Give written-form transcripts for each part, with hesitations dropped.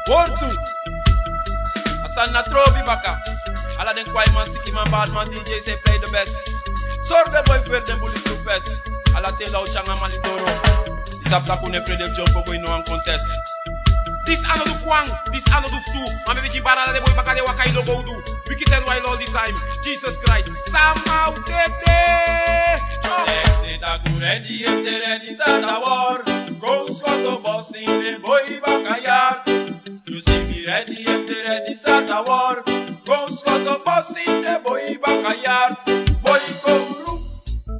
Portu. Asan na trovi baka. Ala den kwai man siki man bad man DJ say play the best. Sor de boy fer den bulletproof vest. Ala te lau changa malitoro. Isapta kune frede jump boy no an contest. This another Fuang, this another two. I'm making barala de boy baka de wakai no go do. We can tell while all the time. Jesus Christ. Somehow tete. Tete da guredi ete ready sata war. Go scoto boss in the boy bakayar. You see me ready ete ready sata war. Go scoto boss in the boy bakayar. Boy kouru,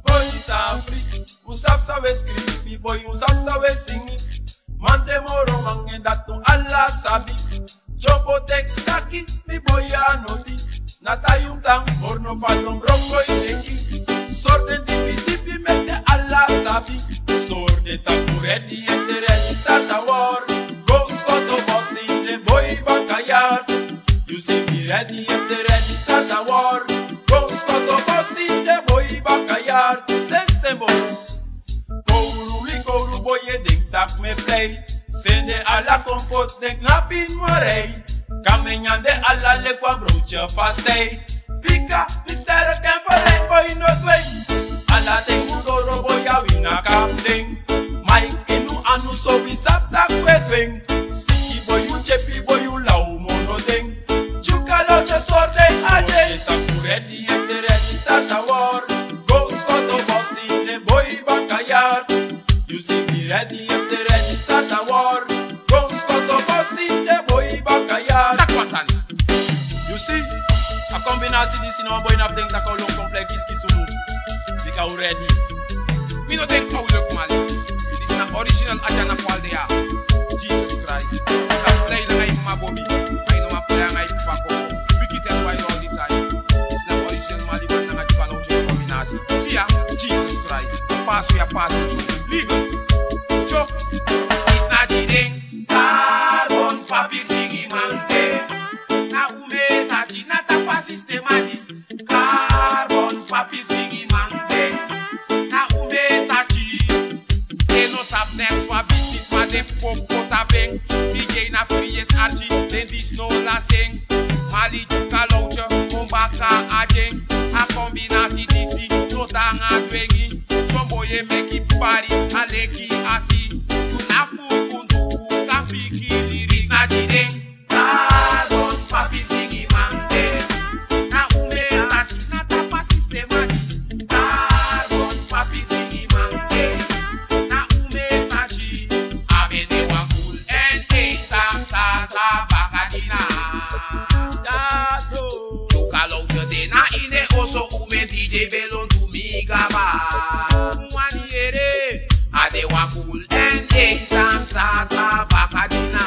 boy safri. Usap sabe skripi, boy usap sabe singi. Mande moro mange datu Allah sabi. Chopo tek taki, mi boy anoti. Natayum tang porno faldom bronco ineki. Sorde tipi tipi mete Allah sabi. Sorde taku ready ete ready start a war. Go scoto boss in the boy bakayar. You see me ready ete ready start a war. Go scoto boss in the boy bakayar. Sestembo. Kouru boy denk tak me play. Sende alla kompot denk na pinwarei. Kamenyande alla le kwa broodje pastei. Pika, mistere ken verleng boy no twee. Alla denk mugoro boy a wina kapling. Mike inu anu so bisap tak wetwing. Siki boy u chepi boy u lau mono ding. Chuka loche sorde aje. Taku ready ete ready start a war. Go scoto boss in the boy bakayar. You see me ready ete ready start a war. Go scoto boss in the boy bakayar. Takwasani. You see, a combination this in our boy na think that how long complex is kisumu. Because ready. Me no think how look man. This is an original Ajana Kwaldea. Jesus Christ. I play like my Bobby. I know I play like Paco. We can tell why all the time. This is an original Maliban na Najivan out in combination. See ya, Jesus Christ. Pass we are passing through. Legal. Cho. It's not the thing. Carbon papi sigi mante. Na ume tachi na tapa sistemani. Carbon papi sigi mante. Na ume tachi. They no sap next for business for them pop kota bang. DJ na free yes archie. Then this no la sing. Mali juka louche. Kumbaka ajeng. A combinasi disi. No tanga dwengi. Somboye make it party. Aleki asi. Tunafu kunduku. Kapiki liris na jideng. Carbon papi sigi mante. Na ume tachi na tapa sistemani. Carbon papi sigi mante. Na ume tachi. Abede wa cool and sam sata bakadina. Chuka louche de na ine oso ume DJ belon tu mi gaba. Mwani ere. Ade wa cool and sam sata bakadina.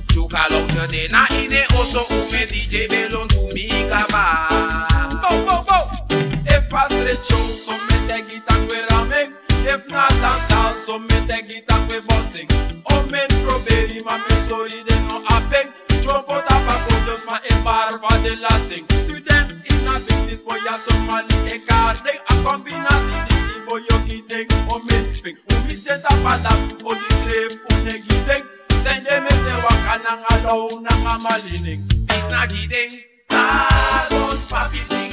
Chuka louche de na ine oso ume DJ belon tu mi gaba. Bo bo bo. If pas show so me te gita kwe ramen. If not dancehall so me te gita kwe bossing. O men proberi ma me sorry de no apeng. Jump out of a go just ma e bar for the last thing. Student in a business boy a some mali e carding. A combination disi boy yo giteng. O men ping. O mi te tapada. O dis rave o ne giteng. Sende me te waka nanga low nanga malining. This na jideng. Carbon papi sing.